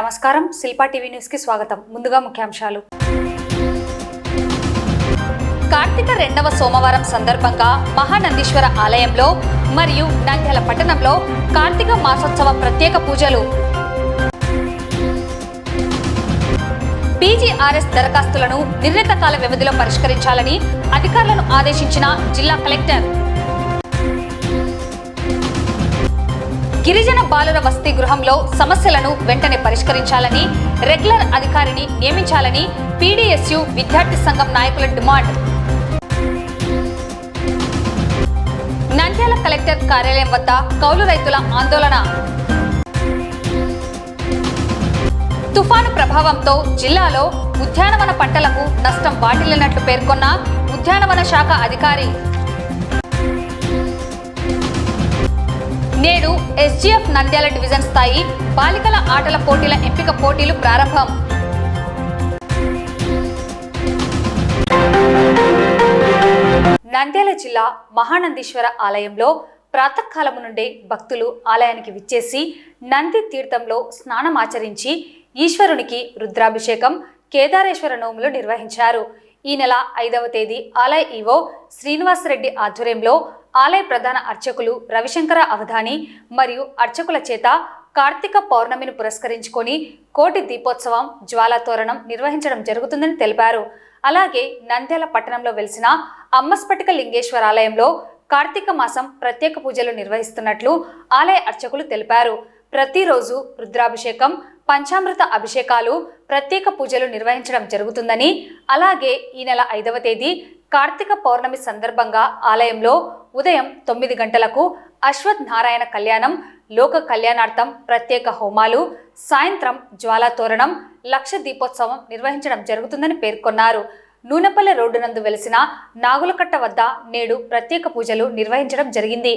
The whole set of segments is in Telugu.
నమస్కారం, శిల్పా టీవీ న్యూస్ కి స్వాగతం. ముందుగా ముఖ్యాంశాలు. కార్తీక 2వ సోమవారం సందర్భంగా మహానందీశ్వర ఆలయంలో మరియు నంద్యాల పట్టణంలో కార్తీక మాసోత్సవ ప్రత్యేక పూజలు. పీజీఆర్ఎస్ దరఖాస్తులను నిర్ణీత కాల వ్యవధిలో పరిష్కరించాలని అధికారులను ఆదేశించిన జిల్లా కలెక్టర్. గిరిజన బాలుర వసతి గృహంలో సమస్యలను వెంటనే పరిష్కరించాలని రెగ్యులర్ అధికారిని నియమించాలని పీడీఎస్యు విద్యార్థి సంఘం నాయకుల డిమాండ్. నంద్యాల కలెక్టర్ కార్యాలయం వద్ద కౌలు రైతుల ఆందోళన. తుఫాను ప్రభావంతో జిల్లాలో ఉద్యానవన పంటలకు నష్టం వాటిల్లినట్లు పేర్కొన్న ఉద్యానవన శాఖ అధికారి. నేడు ఎస్జీఎఫ్ నంద్యాల డివిజన్ స్థాయి బాలికల ఆటల పోటీల ఎంపిక పోటీలు ప్రారంభం. నంద్యాల జిల్లా మహానందీశ్వర ఆలయంలో ప్రాతకాలము నుండే భక్తులు ఆలయానికి విచ్చేసి నంది తీర్థంలో స్నానమాచరించి ఈశ్వరునికి రుద్రాభిషేకం, కేదారేశ్వర నోములు నిర్వహించారు. ఈ నెల 5వ తేదీ ఆలయ ఈవో శ్రీనివాసరెడ్డి ఆధ్వర్యంలో ఆలయ ప్రధాన అర్చకులు రవిశంకర అవధాని మరియు అర్చకుల చేత కార్తీక పౌర్ణమిని పురస్కరించుకొని కోటి దీపోత్సవం, జ్వాలా తోరణం నిర్వహించడం జరుగుతుందని తెలిపారు. అలాగే నంద్యాల పట్టణంలో వెలిసిన అమ్మస్ఫటిక లింగేశ్వరాలయంలో కార్తీక మాసం ప్రత్యేక పూజలు నిర్వహిస్తున్నట్లు ఆలయ అర్చకులు తెలిపారు. ప్రతిరోజు రుద్రాభిషేకం, పంచామృత అభిషేకాలు, ప్రత్యేక పూజలు నిర్వహించడం జరుగుతుందని, అలాగే ఈ నెల 5వ తేదీ కార్తీక పౌర్ణమి సందర్భంగా ఆలయంలో ఉదయం 9 గంటలకు అశ్వత్ నారాయణ కళ్యాణం, లోక కళ్యాణార్థం ప్రత్యేక హోమాలు, సాయంత్రం జ్వాలా తోరణం, లక్ష దీపోత్సవం నిర్వహించడం జరుగుతుందని పేర్కొన్నారు. నూనెపల్లె రోడ్డు నందు వెలిసిన నాగులకట్ట వద్ద నేడు ప్రత్యేక పూజలు నిర్వహించడం జరిగింది.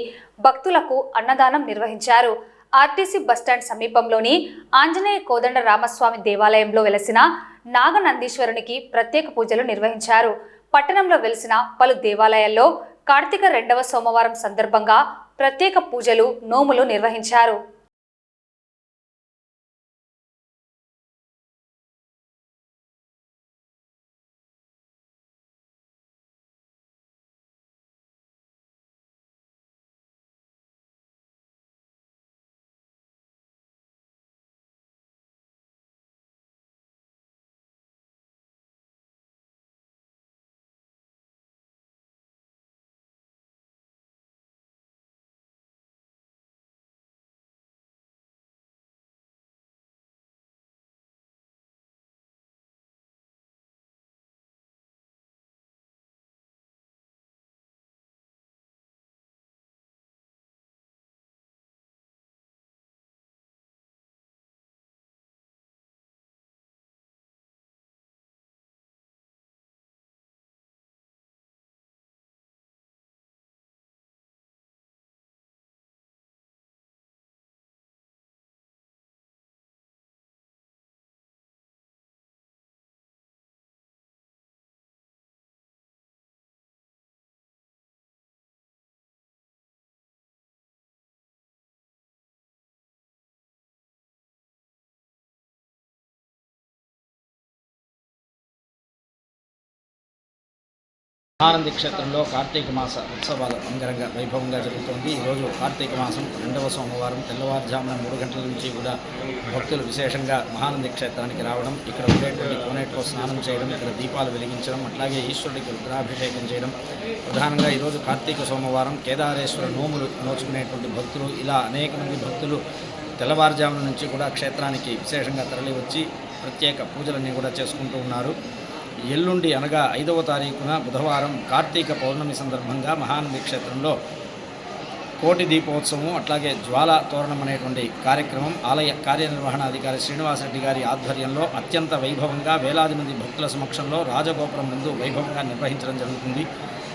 భక్తులకు అన్నదానం నిర్వహించారు. ఆర్టీసీ బస్టాండ్ సమీపంలోని ఆంజనేయ కోదండ రామస్వామి దేవాలయంలో వెలసిన నాగనందీశ్వరునికి ప్రత్యేక పూజలు నిర్వహించారు. పట్టణంలో వెలిసిన పలు దేవాలయాల్లో కార్తీక 2వ సోమవారం సందర్భంగా ప్రత్యేక పూజలు, నోములు నిర్వహించారు. మహానంది క్షేత్రంలో కార్తీక మాస ఉత్సవాలు అంగరంగ వైభవంగా జరుగుతోంది. ఈరోజు కార్తీక మాసం 2వ సోమవారం తెల్లవారుజామున 3 గంటల నుంచి కూడా భక్తులు విశేషంగా మహానంది క్షేత్రానికి రావడం, ఇక్కడ ఉండేటువంటి కోనేటిలో స్నానం చేయడం, ఇక్కడ దీపాలు వెలిగించడం, అట్లాగే ఈశ్వరుడికి రుద్రాభిషేకం చేయడం. ప్రధానంగా ఈరోజు కార్తీక సోమవారం కేదారేశ్వర నోములు నోచుకునేటువంటి భక్తులు, ఇలా అనేక మంది భక్తులు తెల్లవారుజామున నుంచి కూడా క్షేత్రానికి విశేషంగా తరలి వచ్చి ప్రత్యేక పూజలన్నీ కూడా చేసుకుంటూ ఉన్నారు. ఎల్లుండి అనగా 5వ తారీఖున బుధవారం కార్తీక పౌర్ణమి సందర్భంగా మహానంది క్షేత్రంలో కోటి దీపోత్సవం, అట్లాగే జ్వాలా తోరణం అనేటువంటి కార్యక్రమం ఆలయ కార్యనిర్వహణాధికారి శ్రీనివాసరెడ్డి గారి ఆధ్వర్యంలో అత్యంత వైభవంగా వేలాది మంది భక్తుల సమక్షంలో రాజగోపురం ముందు వైభవంగా నిర్వహించడం జరుగుతుంది.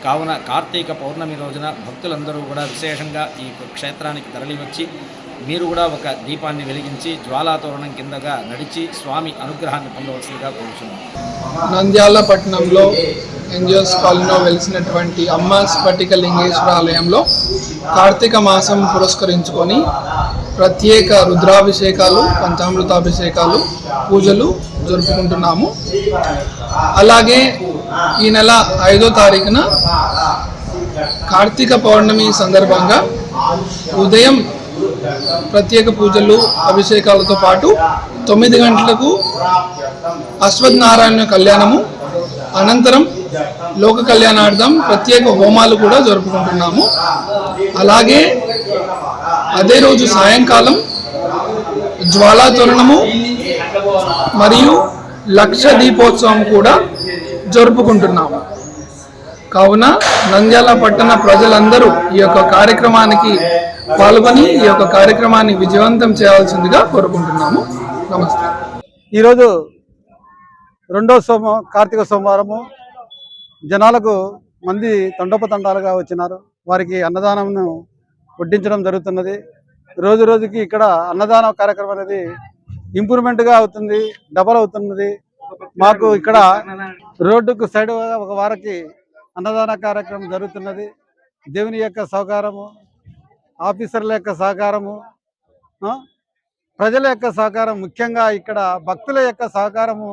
కావున కార్తీక పౌర్ణమి రోజున భక్తులందరూ కూడా విశేషంగా ఈ క్షేత్రానికి తరలివచ్చి మీరు కూడా ఒక దీపాన్ని వెలిగించి జ్వాలా తోరణం కిందగా నడిచి స్వామి అనుగ్రహాన్ని పొందవలసిందిగా కోరుచున్నాం. నంద్యాల పట్టణంలో ఎన్జిఓస్ కాలనీలో వెలిసినటువంటి అమ్మ స్ఫటిక లింగేశ్వర ఆలయంలో కార్తీక మాసం పురస్కరించుకొని ప్రత్యేక రుద్రాభిషేకాలు, పంచామృతాభిషేకాలు, పూజలు జరుపుకుంటున్నాము. అలాగే ఈ నెల 5వ తారీఖున కార్తీక పౌర్ణమి సందర్భంగా ఉదయం ప్రత్యేక పూజలు, అభిషేకాలతో పాటు 9 గంటలకు అశ్వత్థనారాయణ కళ్యాణము, అనంతరం లోక కళ్యాణార్థం ప్రత్యేక హోమాలు కూడా జరుపుకుంటున్నాము. అలాగే అదే రోజు సాయంకాలం జ్వాలాతోరణము మరియు లక్ష దీపోత్సవం కూడా జరుపుకుంటున్నాము. కావున నంద్యాల పట్టణ ప్రజలందరూ ఈ యొక్క కార్యక్రమానికి పాల్గొని ఈ యొక్క కార్యక్రమాన్ని విజయవంతం చేయాల్సిందిగా కోరుకుంటున్నాము. నమస్తే. ఈరోజు కార్తీక సోమవారము జనాలకు మంది తండోపతండాలుగా వచ్చినారు. వారికి అన్నదానంను వడ్డించడం జరుగుతున్నది. రోజు రోజుకి ఇక్కడ అన్నదాన కార్యక్రమం అనేది ఇంప్రూవ్మెంట్గా అవుతుంది, డబల్ అవుతున్నది. మాకు ఇక్కడ రోడ్డుకు సైడ్ ఒక వారికి అన్నదాన కార్యక్రమం జరుగుతున్నది. దేవుని యొక్క సహకారము, ఆఫీసర్ల యొక్క సహకారము, ప్రజల యొక్క సహకారం, ముఖ్యంగా ఇక్కడ భక్తుల యొక్క సహకారము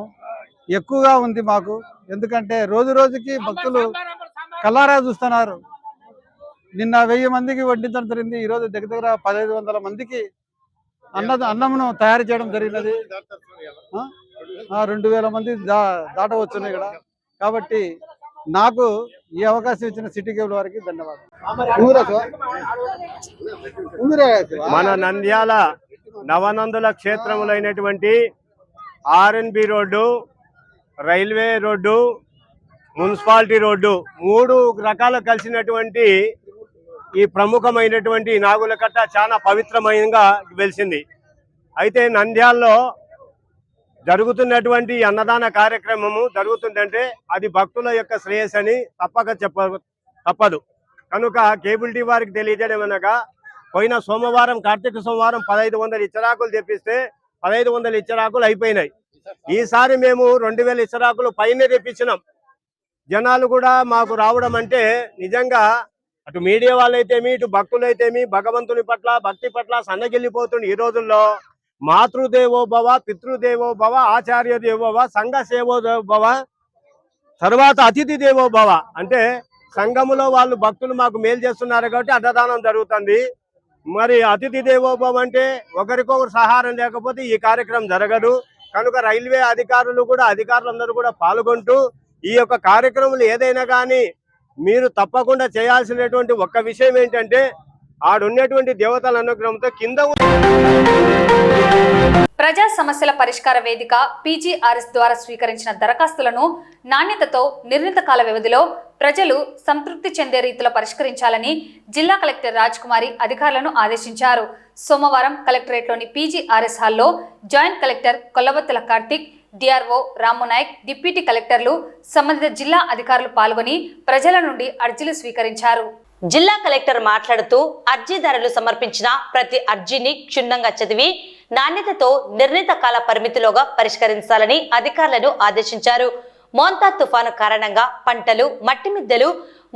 ఎక్కువగా ఉంది మాకు. ఎందుకంటే రోజు రోజుకి భక్తులు కల్లారా చూస్తున్నారు. నిన్న 1000 మందికి వడ్డించడం జరిగింది. ఈరోజు దగ్గర 1500 మందికి అన్నమును తయారు చేయడం జరిగినది. 2000 మంది దాటవచ్చు ఇక్కడ. కాబట్టి నాకు ఈ అవకాశం ఇచ్చిన సిటీ కేబుల్ వారికి ధన్యవాదాలు. మన నంద్యాల నవనందుల క్షేత్రములైనటువంటి RNB road, railway road, municipality road 3 రకాలు కలిసినటువంటి ఈ ప్రముఖమైనటువంటి నాగులకట్ట చాలా పవిత్రమైనగా వెలిసింది. అయితే నంద్యాలలో జరుగుతున్నటువంటి అన్నదాన కార్యక్రమము జరుగుతుందంటే అది భక్తుల యొక్క శ్రేయస్ అని తప్పదు. కనుక కేబుల్ టీ వారికి తెలియజేయడం అనగా, పోయిన సోమవారం కార్తీక సోమవారం 1500 ఇచ్చరాకులు తెప్పిస్తే 1500 ఇచ్చరాకులు అయిపోయినాయి. ఈసారి మేము 2000 ఇచ్చరాకులు పైన తెప్పించినాం. జనాలు కూడా మాకు రావడం అంటే నిజంగా అటు మీడియా వాళ్ళైతేమి, ఇటు భక్తులైతేమి భగవంతుని పట్ల, భక్తి పట్ల సన్నగిల్లిపోతుంది. ఈ రోజుల్లో మాతృదేవో భవ, పితృదేవో భవ, ఆచార్య దేవో భవ, సంఘ సేవో భవ, తర్వాత అతిథి దేవో భవ. అంటే సంఘములో వాళ్ళు భక్తులు మాకు మేలు చేస్తున్నారు కాబట్టి అన్నదానం జరుగుతుంది. మరి అతిథి దేవో భవ అంటే ఒకరికొకరు సహారం లేకపోతే ఈ కార్యక్రమం జరగదు. కనుక రైల్వే అధికారులందరూ కూడా పాల్గొంటూ ఈ యొక్క కార్యక్రమాలు ఏదైనా కానీ మీరు తప్పకుండా చేయాల్సినటువంటి ఒక్క విషయం ఏంటంటే, ఆడున్నటువంటి దేవతల అనుగ్రహంతో కింద ప్రజా సమస్యల పరిష్కార వేదిక PGRS ద్వారా స్వీకరించిన దరఖాస్తులను నాణ్యతతో నిర్ణీత కాల వ్యవధిలో ప్రజలు సంతృప్తి చెందే రీతిలో పరిష్కరించాలని జిల్లా కలెక్టర్ రాజ్కుమారి అధికారులను ఆదేశించారు. సోమవారం కలెక్టరేట్లోని PGRS హాల్లో joint collector Kollabathula Karthik, DRO Ramu Nayak, deputy కలెక్టర్లు, సంబంధిత జిల్లా అధికారులు పాల్గొని ప్రజల నుండి అర్జీలు స్వీకరించారు. జిల్లా కలెక్టర్ మాట్లాడుతూ అర్జీదారులు సమర్పించిన ప్రతి అర్జీని క్షుణ్ణంగా చదివి నాణ్యతతో నిర్ణీత కాల పరిమితిలోగా పరిష్కరించాలని అధికారులను ఆదేశించారు. మోంతా తుఫాను కారణంగా పంటలు, మట్టి మిద్దెలు,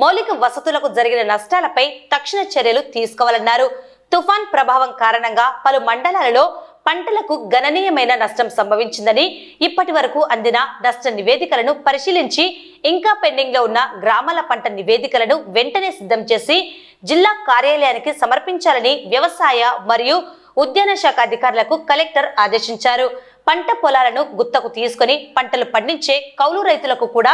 మౌలిక వసతులకు జరిగిన నష్టాలపై తక్షణ చర్యలు తీసుకోవాలన్నారు. తుఫాన్ ప్రభావం కారణంగా పలు మండలాలలో పంటలకు గణనీయమైన నష్టం సంభవించిందని, ఇప్పటి వరకు అందిన నష్ట నివేదికలను పరిశీలించి ఇంకా పెండింగ్ లో ఉన్న గ్రామాల పంట నివేదికలను వెంటనే సిద్ధం చేసి జిల్లా కార్యాలయానికి సమర్పించాలని వ్యవసాయ మరియు ఉద్యాన శాఖ అధికారులకు కలెక్టర్ ఆదేశించారు. పంట పొలాలను గుత్తకు తీసుకుని పంటలు పండించే కౌలు రైతులకు కూడా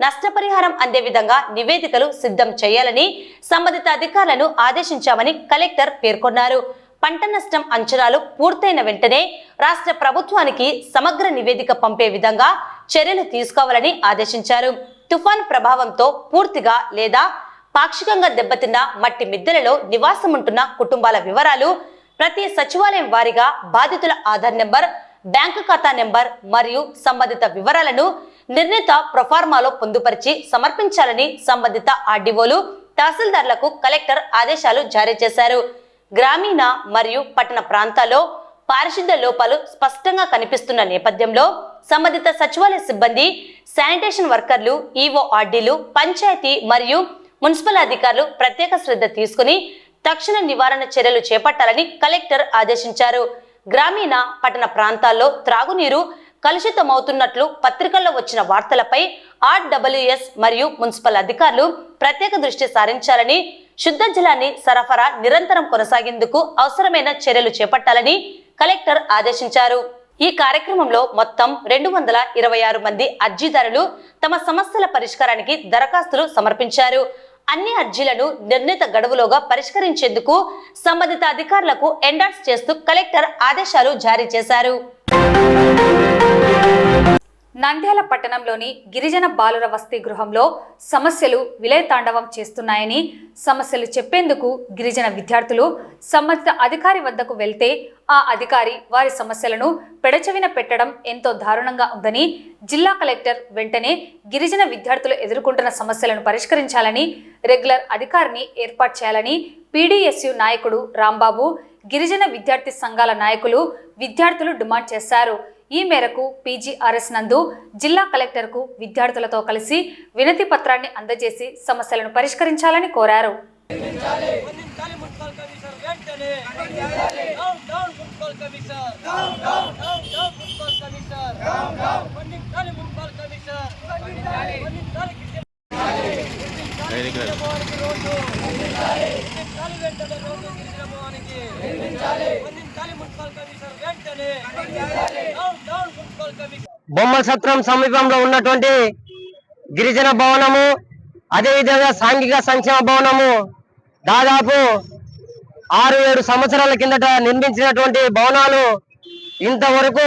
నష్టపరిహారం అందే విధంగా నివేదికలు సిద్ధం చేయాలని సంబంధిత అధికారులను ఆదేశించామని కలెక్టర్ పేర్కొన్నారు. పంట నష్టం అంచనాలు పూర్తయిన వెంటనే రాష్ట్ర ప్రభుత్వానికి సమగ్ర నివేదిక పంపే విధంగా చర్యలు తీసుకోవాలని ఆదేశించారు. తుఫాన్ ప్రభావంతో పూర్తిగా లేదా పాక్షికంగా దెబ్బతిన్న మట్టి మిద్దెలలో నివాసముంటున్న కుటుంబాల వివరాలు ప్రతి సచివాలయం వారీగా బాధితుల ఆధార్ నెంబర్, బ్యాంకు ఖాతా నెంబర్ మరియు సంబంధిత వివరాలను నిర్ణీత ప్రొఫార్మాలో పొందుపరిచి సమర్పించాలని సంబంధిత ఆర్డీఓలు, తహసీల్దార్లకు కలెక్టర్ ఆదేశాలు జారీ చేశారు. గ్రామీణ మరియు పట్టణ ప్రాంతాల్లో పారిశుద్ధ్య లోపాలు స్పష్టంగా కనిపిస్తున్న నేపథ్యంలో సంబంధిత సచివాలయ సిబ్బంది, శానిటేషన్ వర్కర్లు, ఈఓ ఆర్డీలు, పంచాయతీ మరియు మున్సిపల్ అధికారులు ప్రత్యేక శ్రద్ధ తీసుకుని తక్షణ నివారణ చర్యలు చేపట్టాలని కలెక్టర్ ఆదేశించారు. గ్రామీణ పట్టణ ప్రాంతాల్లో త్రాగునీరు కలుషితమవుతున్నట్లు పత్రికల్లో వచ్చిన వార్తలపై ఆర్డబ్ల్యూఎస్ మరియు మున్సిపల్ అధికారులు ప్రత్యేక దృష్టి సారించాలని, శుద్ధ జలాన్ని సరఫరా నిరంతరం కొనసాగేందుకు అవసరమైన చర్యలు చేపట్టాలని కలెక్టర్ ఆదేశించారు. ఈ కార్యక్రమంలో మొత్తం 226 మంది అర్జీదారులు తమ సమస్యల పరిష్కారానికి దరఖాస్తులు సమర్పించారు. అన్ని అర్జీలను నిర్ణీత గడువులోగా పరిష్కరించేందుకు సంబంధిత అధికారులకు ఎండార్స్ చేస్తూ కలెక్టర్ ఆదేశాలు జారీ చేశారు. నంద్యాల పట్టణంలోని గిరిజన బాలుర వసతి గృహంలో సమస్యలు విలయతాండవం చేస్తున్నాయని, సమస్యలు చెప్పేందుకు గిరిజన విద్యార్థులు సంబంధిత అధికారి వద్దకు వెళ్తే ఆ అధికారి వారి సమస్యలను పెడచెవిన పెట్టడం ఎంతో దారుణంగా ఉందని, జిల్లా కలెక్టర్ వెంటనే గిరిజన విద్యార్థులు ఎదుర్కొంటున్న సమస్యలను పరిష్కరించాలని, రెగ్యులర్ అధికారిని ఏర్పాటు చేయాలని పీడీఎస్యు నాయకుడు రాంబాబు, గిరిజన విద్యార్థి సంఘాల నాయకులు, విద్యార్థులు డిమాండ్ చేశారు. ఈ మేరకు పీజీఆర్ఎస్ నందు జిల్లా కలెక్టర్కు విద్యార్థులతో కలిసి వినతి పత్రాన్ని అందజేసి సమస్యలను పరిష్కరించాలని కోరారు. బొమ్మల సత్రం సమీపంలో ఉన్నటువంటి గిరిజన భవనము, అదేవిధంగా సాంఘిక సంక్షేమ భవనము దాదాపు 6-7 సంవత్సరాల కిందట నిర్మించినటువంటి భవనాలు ఇంతవరకు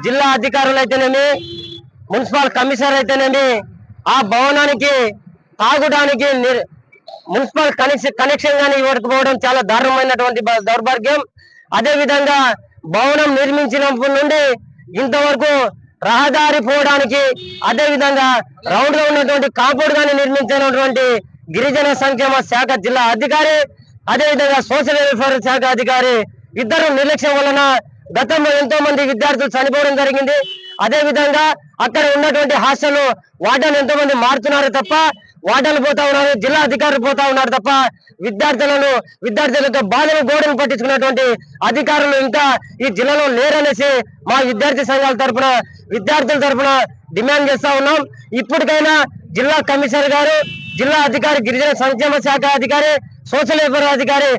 జిల్లా అధికారులు అయితేనేమి, మున్సిపల్ కమిషనర్ అయితేనేమి ఆ భవనానికి తాగడానికి మున్సిపల్ కనెక్షన్ గానీ ఇవ్వకపోవడం చాలా దారుణమైనటువంటి దౌర్భాగ్యం. అదేవిధంగా భవనం నిర్మించినప్పటి నుండి ఇంతవరకు రహదారి పోవడానికి, అదేవిధంగా రౌండ్ గా ఉన్నటువంటి కాంపౌండ్ గాని నిర్మించినటువంటి గిరిజన సంక్షేమ శాఖ జిల్లా అధికారి, అదేవిధంగా సోషల్ వెల్ఫేర్ శాఖ అధికారి ఇద్దరు నిర్లక్ష్యం వలన గతంలో ఎంతో మంది విద్యార్థులు చనిపోవడం జరిగింది. అదేవిధంగా అక్కడ ఉన్నటువంటి హాస్టల్ వార్డెన్ ఎంతో మంది మారుతున్నారు తప్ప, వార్డెన్లు పోతా ఉన్నారు, జిల్లా అధికారులు పోతా ఉన్నారు తప్ప విద్యార్థులకు బాధలు గోడలు పట్టించుకున్నటువంటి అధికారులు ఇంకా ఈ జిల్లాలో లేరనేసి మా విద్యార్థి సంఘాల తరఫున, విద్యార్థుల తరఫున డిమాండ్ చేస్తా ఉన్నాం. ఇప్పటికైనా జిల్లా కమిషనర్ గారు, జిల్లా అధికారి, గిరిజన సంక్షేమ శాఖ అధికారి, సోషల్ వెల్ఫేర్ అధికారి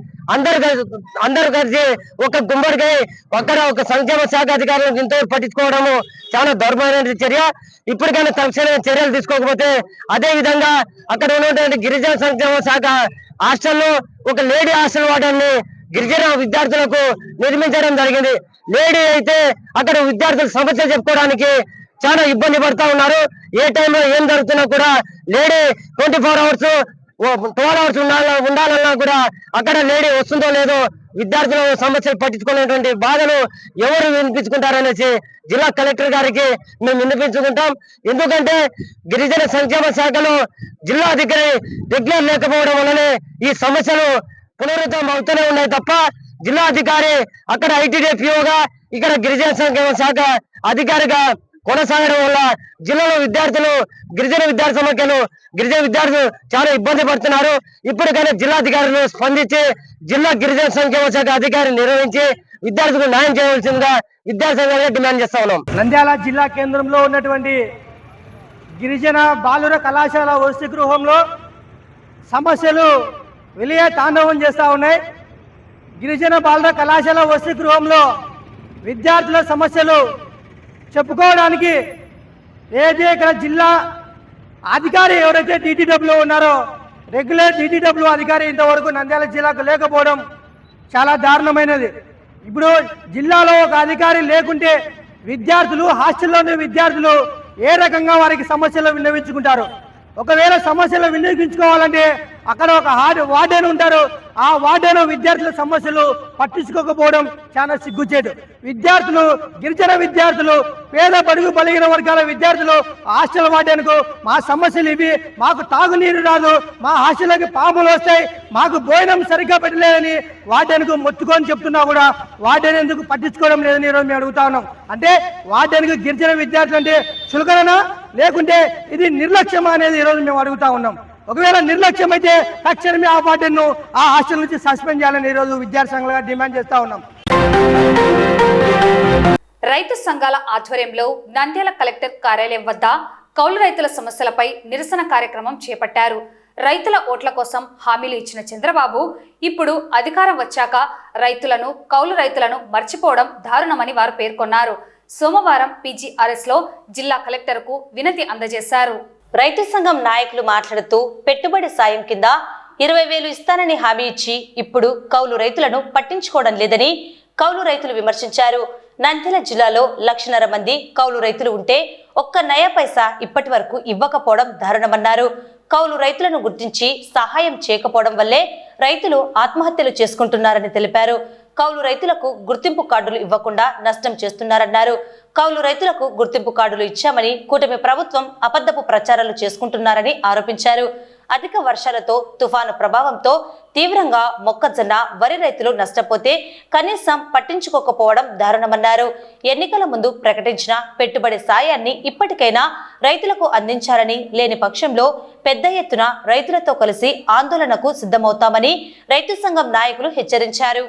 అందరూ కలిసి ఒక గుమ్మడికై అక్కడ ఒక సంక్షేమ శాఖ అధికారులను ఇంత పట్టించుకోవడము చాలా దౌర్భాగ్యమైన చర్య. ఇప్పటికైనా తక్షణ చర్యలు తీసుకోకపోతే, అదే విధంగా అక్కడ ఉన్నటువంటి గిరిజన సంక్షేమ శాఖ హాస్టల్లో ఒక లేడీ హాస్టల్ వార్డెన్ని గిరిజన విద్యార్థులకు నిర్మించడం జరిగింది. లేడీ అయితే అక్కడ విద్యార్థులు సమస్య చెప్పుకోవడానికి చాలా ఇబ్బంది పడుతూ ఉన్నారు. ఏ టైంలో ఏం జరుగుతున్నా కూడా లేడీ 24 hours 12 hours ఉండాలన్నా కూడా అక్కడ లేడీ వస్తుందో లేదో విద్యార్థుల సమస్యలు పట్టించుకునేటువంటి బాధలు ఎవరు వినిపించుకుంటారనేసి జిల్లా కలెక్టర్ గారికి మేము వినిపించుకుంటాం. ఎందుకంటే గిరిజన సంక్షేమ శాఖలో జిల్లా అధికారి రెగ్యులర్ లేకపోవడం వల్లనే ఈ సమస్యలు పునరుద్ధరణ అవుతూనే ఉన్నాయి తప్ప, జిల్లా అధికారి అక్కడ ఐటీడీపీఓగా ఇక్కడ గిరిజన సంక్షేమ శాఖ అధికారిగా కొనసాగడం వల్ల జిల్లాలో గిరిజన విద్యార్థులు చాలా ఇబ్బంది పడుతున్నారు. ఇప్పటికైనా జిల్లా అధికారులు స్పందించి జిల్లా గిరిజన సంక్షేమ శాఖ అధికారి నిర్వహించి విద్యార్థులకు న్యాయం చేయవలసిందిగా విద్యార్థి సంఘాలుగా డిమాండ్ చేస్తా ఉన్నాం. నంద్యాల జిల్లా కేంద్రంలో ఉన్నటువంటి గిరిజన బాలుర కళాశాల వసతి గృహంలో సమస్యలు విలయ తాండవం చేస్తూ ఉన్నాయి. గిరిజన బాలుర కళాశాల వసతి గృహంలో విద్యార్థుల సమస్యలు చెప్పుకోవడానికి ఏదైతే ఇక్కడ జిల్లా అధికారి ఎవరైతే టీటీడబ్ల్యూ ఉన్నారో, రెగ్యులర్ టీటీడబ్ల్యూ అధికారి ఇంతవరకు నంద్యాల జిల్లాకు లేకపోవడం చాలా దారుణమైనది. ఇప్పుడు జిల్లాలో ఒక అధికారి లేకుంటే విద్యార్థులు, హాస్టల్లోని విద్యార్థులు ఏ రకంగా వారికి సమస్యలు విన్నవించుకుంటారు? ఒకవేళ సమస్యలు విన్నవించుకోవాలంటే అక్కడ ఒక వార్డెన్ ఉంటారు. ఆ వార్డెన్ విద్యార్థుల సమస్యలు పట్టించుకోకపోవడం చాలా సిగ్గుచేటు. విద్యార్థులు, గిరిజన విద్యార్థులు, పేద బడుగు బలిగిన వర్గాల విద్యార్థులు హాస్టల్ వార్డెన్కు మా సమస్యలు ఇవి, మాకు తాగునీరు రాదు, మా హాస్టల్కి పాములు వస్తాయి, మాకు భోజనం సరిగ్గా పెట్టలేదని వార్డెన్కు మొత్తుకొని చెప్తున్నా కూడా వార్డెన్ ఎందుకు పట్టించుకోవడం లేదని ఈరోజు మేము అడుగుతా ఉన్నాం. అంటే వార్డెన్కు గిరిజన విద్యార్థులు అంటే చులకననా లేకుంటే ఇది నిర్లక్ష్యమా అనేది ఈరోజు మేము అడుగుతా ఉన్నాం. ఒకవేళ నిర్లక్ష్యం అయితే తక్షణమే ఆ వార్డెన్ను ఆ హాస్టల్ నుంచి సస్పెండ్ చేయాలని ఈరోజు విద్యార్థి సంఘాలుగా డిమాండ్ చేస్తా ఉన్నాం. రైతు సంఘాల ఆధ్వర్యంలో నంద్యాల కలెక్టర్ కార్యాలయం వద్ద కౌలు రైతుల సమస్యలపై నిరసన కార్యక్రమం చేపట్టారు. రైతుల ఓట్ల కోసం హామీలు ఇచ్చిన చంద్రబాబు ఇప్పుడు అధికారం వచ్చాక కౌలు రైతులను మర్చిపోవడం దారుణమని వారు పేర్కొన్నారు. సోమవారం PGRS లో జిల్లా కలెక్టర్కు వినతి అందజేశారు. రైతు సంఘం నాయకులు మాట్లాడుతూ పెట్టుబడి సాయం కింద 20,000 ఇస్తానని హామీ ఇచ్చి ఇప్పుడు కౌలు రైతులను పట్టించుకోవడం లేదని కౌలు రైతులు విమర్శించారు. నంద్యాల జిల్లాలో 1,00,000 మంది కౌలు రైతులు ఉంటే ఒక్క నయా పైసా ఇప్పటి వరకు ఇవ్వకపోవడం దారుణమన్నారు. కౌలు రైతులను గుర్తించి సహాయం చేయకపోవడం వల్లే రైతులు ఆత్మహత్యలు చేసుకుంటున్నారని తెలిపారు. కౌలు రైతులకు గుర్తింపు కార్డులు ఇవ్వకుండా నష్టం చేస్తున్నారన్నారు. కౌలు రైతులకు గుర్తింపు కార్డులు ఇచ్చామని కూటమి ప్రభుత్వం అబద్ధపు ప్రచారాలు చేసుకుంటున్నారని ఆరోపించారు. అధిక వర్షాలతో తుఫాను ప్రభావంతో తీవ్రంగా మొక్కజొన్న వరి రైతులు నష్టపోతే కనీసం పట్టించుకోకపోవడం దారుణమన్నారు. ఎన్నికల ముందు ప్రకటించిన పెట్టుబడి సాయాన్ని ఇప్పటికైనా రైతులకు అందించాలని, లేని పక్షంలో పెద్ద ఎత్తున రైతులతో కలిసి ఆందోళనకు సిద్ధమవుతామని రైతు సంఘం నాయకులు హెచ్చరించారు.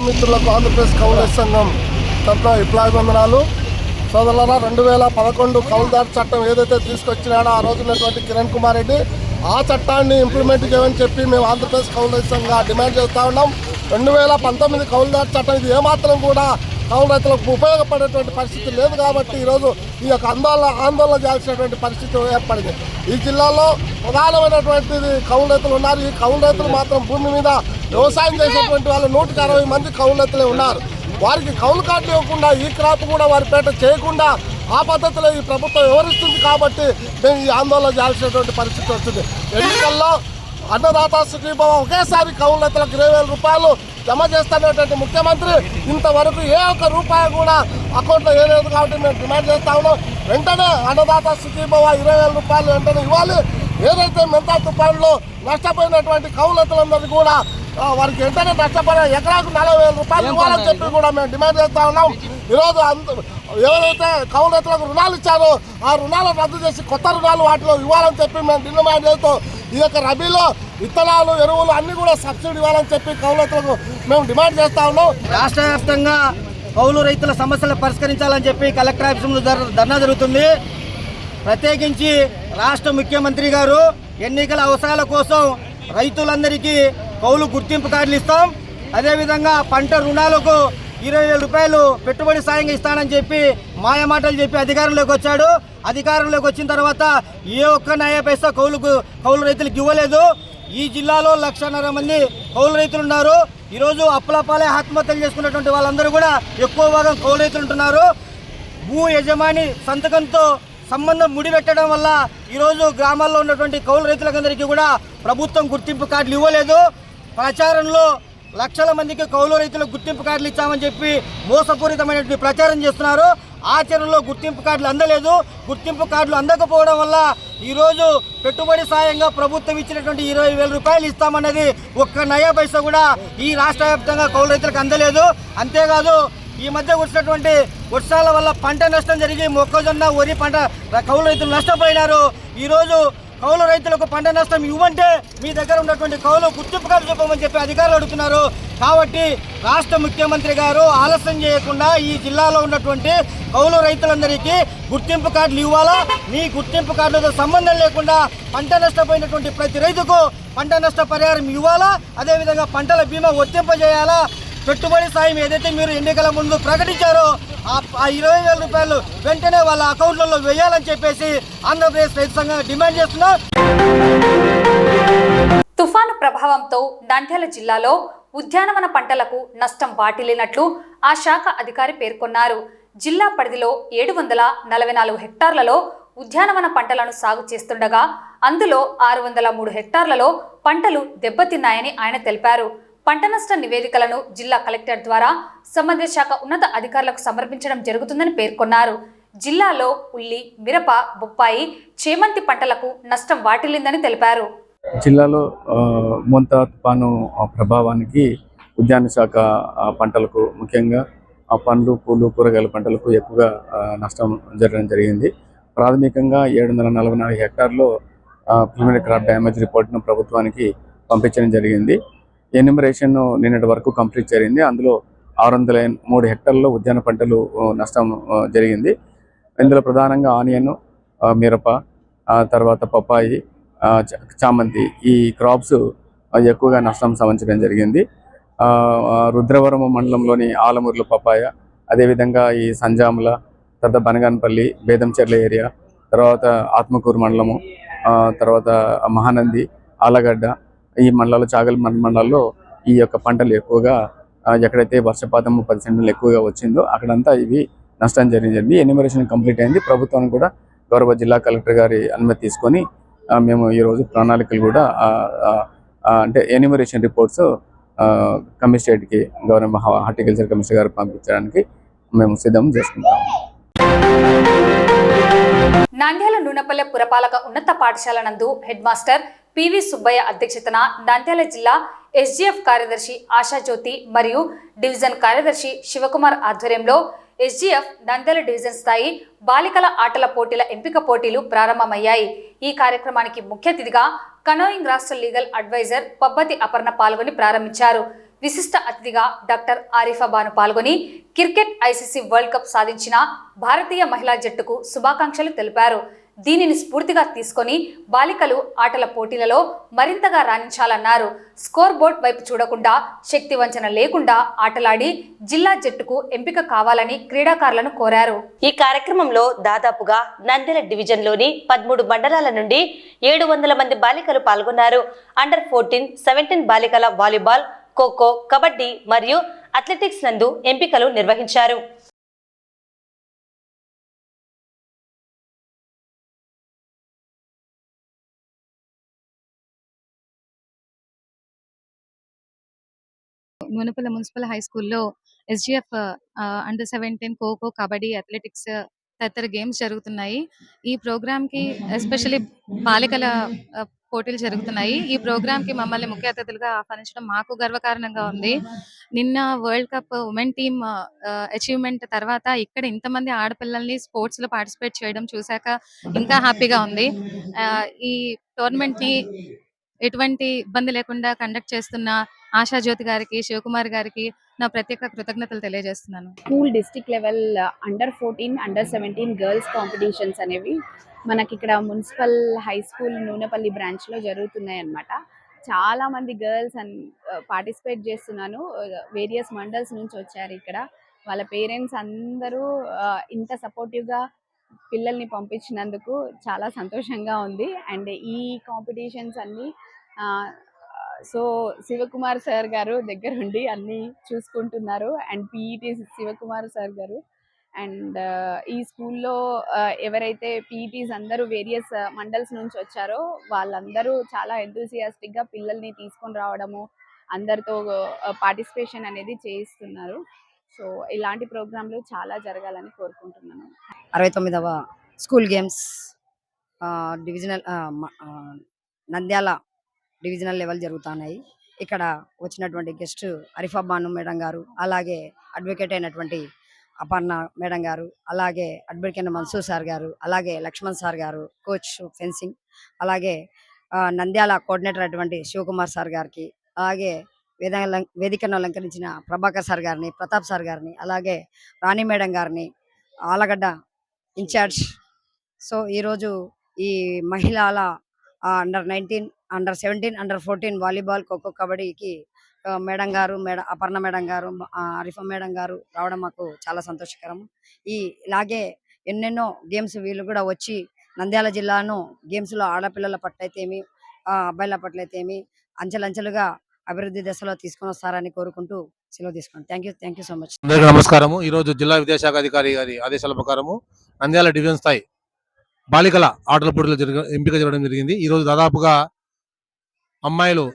మిత్రులకు ఆంధ్రప్రదేశ్ కౌలు సంఘం తరఫున విప్లవాభివందనాలు. సోదరులారా, 2011 కౌలుదారు చట్టం ఏదైతే తీసుకొచ్చినాడో ఆ రోజు ఉన్నటువంటి కిరణ్ కుమార్ రెడ్డి ఆ చట్టాన్ని ఇంప్లిమెంట్ చేయమని చెప్పి మేము ఆంధ్రప్రదేశ్ కౌలు సంఘంగా డిమాండ్ చేస్తూ ఉన్నాం. 2019 కౌలుదారు చట్టం ఇది ఏమాత్రం కూడా కౌలు రైతులకు ఉపయోగపడేటువంటి పరిస్థితి లేదు కాబట్టి ఈరోజు ఈ యొక్క ఆందోళన చేయాల్సినటువంటి పరిస్థితి ఏర్పడింది. ఈ జిల్లాలో ప్రధానమైనటువంటిది కౌలు రైతులు ఉన్నారు. ఈ కౌలు రైతులు మాత్రం భూమి మీద వ్యవసాయం చేసేటువంటి వాళ్ళు 160 మంది కౌలు రైతులే ఉన్నారు. వారికి కౌలు కార్డు ఇవ్వకుండా ఈ క్రాప్ కూడా వారి పేట చేయకుండా ఆ పద్ధతిలో ఈ ప్రభుత్వం వివరిస్తుంది కాబట్టి మేము ఈ ఆందోళన చేయాల్సినటువంటి పరిస్థితి వచ్చింది. ఎన్నికల్లో అన్నదాత సుఖీభవ ఒకేసారి కౌలు రైతులకు 20,000 రూపాయలు జమ చేస్తున్నటువంటి ముఖ్యమంత్రి ఇంతవరకు ఏ ఒక్క రూపాయి కూడా అకౌంట్లో వేయలేదు కాబట్టి మేము డిమాండ్ చేస్తా ఉన్నాం. వెంటనే అన్నదాత సుఖీభవ 20,000 రూపాయలు వెంటనే ఇవ్వాలి. ఏదైతే మెంతా తుఫాన్లో నష్టపోయినటువంటి కౌలు రైతులందరికీ కూడా వారికి వెంటనే నష్టపోయిన ఎకరాకు 40,000 రూపాయలు ఇవ్వాలని చెప్పి కూడా మేము డిమాండ్ చేస్తా ఉన్నాం. ఈరోజు ఎవరైతే కౌలు రైతులకు రుణాలు ఇచ్చారో ఆ రుణాలను రద్దు చేసి కొత్త రుణాలు వాటిలో ఇవ్వాలని చెప్పి మేము డిమాండ్ చేస్తూ ఈ యొక్క రబీలో విత్తనాలు ఎరువులు అన్ని కూడా సబ్సిడీ ఇవ్వాలని చెప్పి కౌలు రైతులకు మేము డిమాండ్ చేస్తా ఉన్నాం. రాష్ట్ర వ్యాప్తంగా కౌలు రైతుల సమస్యలు పరిష్కరించాలని చెప్పి కలెక్టర్ ఆఫీస్ ముందు ధర్నా జరుగుతుంది. ప్రత్యేకించి రాష్ట్ర ముఖ్యమంత్రి గారు ఎన్నికల అవసరాల కోసం రైతులందరికీ కౌలు గుర్తింపు కార్డులు ఇస్తాం, అదేవిధంగా పంట రుణాలకు 20,000 రూపాయలు పెట్టుబడి సాయంగా ఇస్తానని చెప్పి మాయమాటలు చెప్పి అధికారంలోకి వచ్చాడు. అధికారంలోకి వచ్చిన తర్వాత ఏ ఒక్క నయా పైసా కౌలు రైతులకు ఇవ్వలేదు. ఈ జిల్లాలో 1,00,000 మంది కౌలు రైతులు ఉన్నారు. ఈరోజు అప్పులపాలే ఆత్మహత్యలు చేసుకున్నటువంటి వాళ్ళందరూ కూడా ఎక్కువ భాగం కౌలు రైతులు ఉంటున్నారు. భూ యజమాని సంతకంతో సంబంధం ముడిపెట్టడం వల్ల ఈరోజు గ్రామాల్లో ఉన్నటువంటి కౌలు రైతులందరికీ కూడా ప్రభుత్వం గుర్తింపు కార్డులు ఇవ్వలేదు. ప్రచారంలో 1,00,000 మందికి కౌలు రైతులకు గుర్తింపు కార్డులు ఇచ్చామని చెప్పి మోసపూరితమైనటువంటి ప్రచారం చేస్తున్నారు. ఆచరణలో గుర్తింపు కార్డులు అందలేదు. గుర్తింపు కార్డులు అందకపోవడం వల్ల ఈరోజు పెట్టుబడి సాయంగా ప్రభుత్వం ఇచ్చినటువంటి 20,000 రూపాయలు ఇస్తామన్నది ఒక్క నయా పైసా కూడా ఈ రాష్ట్ర వ్యాప్తంగా కౌలు రైతులకు అందలేదు. అంతేకాదు, ఈ మధ్య వచ్చినటువంటి వర్షాల వల్ల పంట నష్టం జరిగి మొక్కజొన్న వరి పంట కౌలు రైతులు నష్టపోయినారు. ఈరోజు కౌలు రైతులకు పంట నష్టం ఇవ్వంటే మీ దగ్గర ఉన్నటువంటి కౌలు గుర్తింపు కార్డు చూపమని చెప్పి అధికారులు అడుగుతున్నారు. కాబట్టి రాష్ట్ర ముఖ్యమంత్రి గారు ఆలస్యం చేయకుండా ఈ జిల్లాలో ఉన్నటువంటి కౌలు రైతులందరికీ గుర్తింపు కార్డులు ఇవ్వాలా. మీ గుర్తింపు కార్డులతో సంబంధం లేకుండా పంట నష్టపోయినటువంటి ప్రతి రైతుకు పంట నష్ట పరిహారం ఇవ్వాలా. అదేవిధంగా పంటల బీమా వర్తింపజేయాలా. పెట్టుబడి సాయం ఏదైతే మీరు ఎన్నికల ముందు ప్రకటించారో ఆ 20,000 రూపాయలు వెంటనే వాళ్ళ అకౌంట్లలో వేయాలని చెప్పేసి ఆంధ్రప్రదేశ్ రైతు సంఘం డిమాండ్ చేస్తున్నారు. తుఫాను ప్రభావంతో నంద్యాల జిల్లాలో ఉద్యానవన పంటలకు నష్టం వాటిల్లినట్లు ఆ శాఖ అధికారి పేర్కొన్నారు. జిల్లా పరిధిలో 744 హెక్టార్లలో ఉద్యానవన పంటలను సాగు చేస్తుండగా అందులో 603 హెక్టార్లలో పంటలు దెబ్బతిన్నాయని ఆయన తెలిపారు. పంట నష్ట నివేదికలను జిల్లా కలెక్టర్ ద్వారా సంబంధిత శాఖ ఉన్నత అధికారులకు సమర్పించడం జరుగుతుందని పేర్కొన్నారు. జిల్లాలో ఉల్లి, మిరప, బొప్పాయి, చేమంతి పంటలకు నష్టం వాటిల్లిందని తెలిపారు. జిల్లాలో మోంతా తుఫాను ప్రభావానికి ఉద్యాన శాఖ పంటలకు ముఖ్యంగా పండ్లు, పూలు, కూరగాయల పంటలకు ఎక్కువగా నష్టం జరగడం జరిగింది. ప్రాథమికంగా 744 హెక్టార్లో ప్రిలిమినరీ క్రాప్ డ్యామేజ్ రిపోర్ట్ను ప్రభుత్వానికి పంపించడం జరిగింది. ఎన్యూమరేషన్ నిన్నటి వరకు కంప్లీట్ జరిగింది. అందులో 603 హెక్టార్లలో ఉద్యాన పంటలు నష్టం జరిగింది. ఇందులో ప్రధానంగా ఆనియన్, మిరప, తర్వాత పప్పాయి, చామంతి ఈ క్రాప్స్ ఎక్కువగా నష్టం సంవరించడం జరిగింది. రుద్రవరం మండలంలోని ఆలమూరులో పప్పాయ, అదేవిధంగా ఈ సంజాముల, తర్వాత బనగానపల్లి, బేదంచెర్ల ఏరియా, తర్వాత ఆత్మకూరు మండలము, తర్వాత మహానంది, ఆలగడ్డ ఈ మండలాలు, చాగల్ మండలాల్లో ఈ యొక్క పంటలు ఎక్కువగా ఎక్కడైతే వర్షపాతం 10 సెంటీమీటర్లు ఎక్కువగా వచ్చిందో అక్కడంతా ఇవి నష్టం జరిగింది. ఎన్యూమరేషన్ కంప్లీట్ అయింది. ప్రభుత్వం కూడా గౌరవ జిల్లా కలెక్టర్ గారి అనుమతి తీసుకొని మేము ఈరోజు ప్రణాళికలు కూడా అంటే ఎన్యూమరేషన్ రిపోర్ట్స్ కమిషనరేట్కి గవర్నమెంట్ హార్టికల్చర్ కమిషనర్ గారు పంపించడానికి మేము సిద్ధం చేసుకుంటాము. నంద్యాల నూనెపల్లె పురపాలక ఉన్నత పాఠశాల నందు హెడ్ మాస్టర్ పివి సుబ్బయ్య అధ్యక్షతన నంద్యాల జిల్లా ఎస్జిఎఫ్ కార్యదర్శి ఆశాజ్యోతి మరియు డివిజన్ కార్యదర్శి శివకుమార్ ఆధ్వర్యంలో ఎస్జిఎఫ్ నంద్యాల డివిజన్ స్థాయి బాలికల ఆటల పోటీల ఎంపిక పోటీలు ప్రారంభమయ్యాయి. ఈ కార్యక్రమానికి ముఖ్య అతిథిగా కనోయింగ్ రాష్ట్ర లీగల్ అడ్వైజర్ పబ్బతి అపర్ణ పాల్గొని ప్రారంభించారు. విశిష్ట అతిథిగా డాక్టర్ ఆరిఫా బాను పాల్గొని క్రికెట్ ఐసీసీ వరల్డ్ కప్ సాధించిన భారతీయ మహిళా జట్టుకు శుభాకాంక్షలు తెలిపారు. దీనిని స్ఫూర్తిగా తీసుకొని బాలికలు ఆటల పోటీలలో మరింతగా రాణించాలన్నారు. స్కోర్ బోర్డ్ వైపు చూడకుండా, శక్తి వంచన లేకుండా ఆటలాడి జిల్లా జట్టుకు ఎంపిక కావాలని క్రీడాకారులను కోరారు. ఈ కార్యక్రమంలో దాదాపుగా నంద్యాల డివిజన్లోని 13 మండలాల నుండి 700 మంది బాలికలు పాల్గొన్నారు. అండర్ 14, 17 బాలికల వాలీబాల్, ఖోఖో, కబడ్డీ మరియు అథ్లెటిక్స్ నందు ఎంపికలు నిర్వహించారు. నూనెపల్లె మున్సిపల్ హై స్కూల్లో SGF under 17 kho kho, kabaddi, athletics తదితర గేమ్స్ జరుగుతున్నాయి. ఈ ప్రోగ్రామ్కి ఎస్పెషల్లీ బాలికల పోటీలు జరుగుతున్నాయి. ఈ ప్రోగ్రామ్కి మమ్మల్ని ముఖ్య అతిథులుగా ఆహ్వానించడం మాకు గర్వకారణంగా ఉంది. నిన్న world cup women team achievement తర్వాత ఇక్కడ ఇంతమంది ఆడపిల్లల్ని స్పోర్ట్స్లో పార్టిసిపేట్ చేయడం చూశాక ఇంకా హ్యాపీగా ఉంది. ఈ టోర్నమెంట్ని ఎటువంటి ఇబ్బంది లేకుండా కండక్ట్ చేస్తున్న ఆశాజ్యోతి గారికి, శివకుమార్ గారికి నా ప్రత్యేక కృతజ్ఞతలు తెలియజేస్తున్నాను. School district level under 14, under 17 girls competitions అనేవి మనకి ఇక్కడ మున్సిపల్ హై స్కూల్ నూనెపల్లి బ్రాంచ్లో జరుగుతున్నాయి అన్నమాట. చాలా మంది గర్ల్స్ పార్టిసిపేట్ చేస్తున్నాను. వేరియస్ మండల్స్ నుంచి వచ్చారు ఇక్కడ. వాళ్ళ పేరెంట్స్ అందరూ ఇంత సపోర్టివ్గా పిల్లల్ని పంపించినందుకు చాలా సంతోషంగా ఉంది. అండ్ ఈ కాంపిటీషన్స్ అన్నీ సో శివకుమార్ సార్ గారు దగ్గరుండి అన్నీ చూసుకుంటున్నారు. అండ్ పీఈటీ శివకుమార్ సార్ గారు. అండ్ ఈ స్కూల్లో ఎవరైతే పీఈటీస్ అందరూ వేరియస్ మండల్స్ నుంచి వచ్చారో వాళ్ళందరూ చాలా ఎంతూసియాస్టిక్గా పిల్లల్ని తీసుకొని రావడము, అందరితో పార్టిసిపేషన్ అనేది చేయిస్తున్నారు. సో ఇలాంటి ప్రోగ్రాంలు చాలా జరగాలని కోరుకుంటున్నాను. 69వ school games divisional Nandyal divisional level జరుగుతున్నాయి. ఇక్కడ వచ్చినటువంటి గెస్ట్ అరిఫా బాను మేడం గారు, అలాగే అడ్వకేట్ అయినటువంటి అపర్ణ మేడం గారు, అలాగే అడ్వకేట్ మన్సూర్ సార్ గారు, అలాగే లక్ష్మణ్ సార్ గారు కోచ్ ఫెన్సింగ్, అలాగే నంద్యాల కోఆర్డినేటర్ అటువంటి శివకుమార్ సార్ గారికి, అలాగే వేదికను అలంకరించిన ప్రభాకర్ సార్ గారిని, ప్రతాప్ సార్ గారిని, అలాగే రాణి మేడం గారిని, ఆలగడ్డ ఇన్ఛార్జ్. సో ఈరోజు ఈ మహిళల under 19, under 17, under 14 volleyball, kho kho, కబడ్డీకి మేడం గారు, అపర్ణ మేడం గారు, అరిఫా మేడం గారు రావడం మాకు చాలా సంతోషకరం. ఇలాగే ఎన్నెన్నో గేమ్స్ వీళ్ళు కూడా వచ్చి నంద్యాల జిల్లాను గేమ్స్లో ఆడపిల్లల పట్లయితేమి, అబ్బాయిల పట్లయితేమి అంచెలంచెలుగా అభివృద్ధి దశలో తీసుకొని వస్తారని కోరుకుంటూ సెలవు తీసుకున్నాను. Thank you so much. అందరికీ నమస్కారము. ఈరోజు జిల్లా విద్యాశాఖ అధికారి గారి ఆదేశాల ప్రకారము నంద్యాల డివిజన్ స్థాయి బాలికల ఆటల పోటీలు ఎంపిక చేయడం జరిగింది. ఈరోజు దాదాపుగా అమ్మాయిలు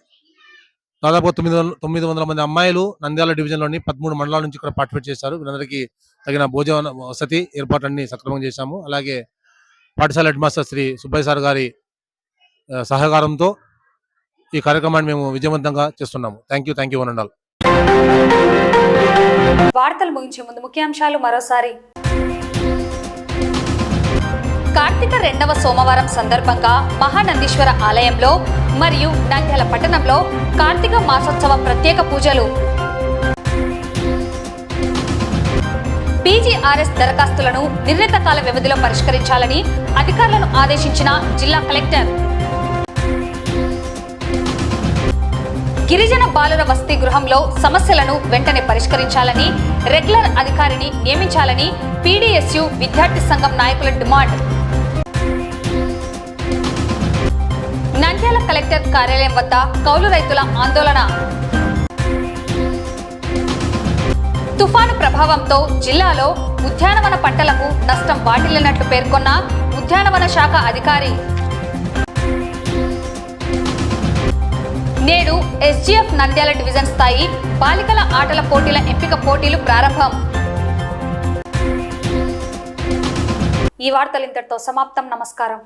దాదాపు 900 మంది అమ్మాయిలు నంద్యాల డివిజన్లోని 13 మండలాల నుంచి ఇక్కడ పార్టిసిపేట్ చేశారు. వీళ్ళందరికీ తగిన భోజన వసతి ఏర్పాట్లన్నీ సక్రమంగా చేశాము. అలాగే పాఠశాల head master Shri Subbaiah sir గారి సహకారంతో ఈ కార్యక్రమాన్ని మేము విజయవంతంగా చేస్తున్నాము. థ్యాంక్ యూ వనండాల్. వార్తలు ముగించే ముందు ముఖ్యాంశాలు మరోసారి. కార్తీక 2వ సోమవారం సందర్భంగా మహానందీశ్వర ఆలయంలో మరియు నంద్యాల పట్టణంలో కార్తీక మాసోత్సవ ప్రత్యేక పూజలు. పీజీఆర్ఎస్ దరఖాస్తులను నిర్ణీత కాల వ్యవధిలో పరిష్కరించాలని అధికారులను ఆదేశించిన జిల్లా కలెక్టర్. గిరిజన బాలుర వసతి గృహంలో సమస్యలను వెంటనే పరిష్కరించాలని రెగ్యులర్ అధికారిని నియమించాలని పీడీఎస్యు విద్యార్థి సంఘం నాయకుల డిమాండ్. నంద్యాల కలెక్టర్ కార్యాలయం వద్ద కౌలు రైతుల ఆందోళన. తుఫాను ప్రభావంతో జిల్లాలో ఉద్యానవన పంటలకు నష్టం వాటిల్లినట్లు పేర్కొన్న ఉద్యానవన శాఖ అధికారి. నేడు ఎస్జీఎఫ్ నంద్యాల డివిజన్ స్థాయి బాలికల ఆటల పోటీల ఎంపిక పోటీలు ప్రారంభం. ఈ వార్తలు ఇంతటితో సమాప్తం. నమస్కారం.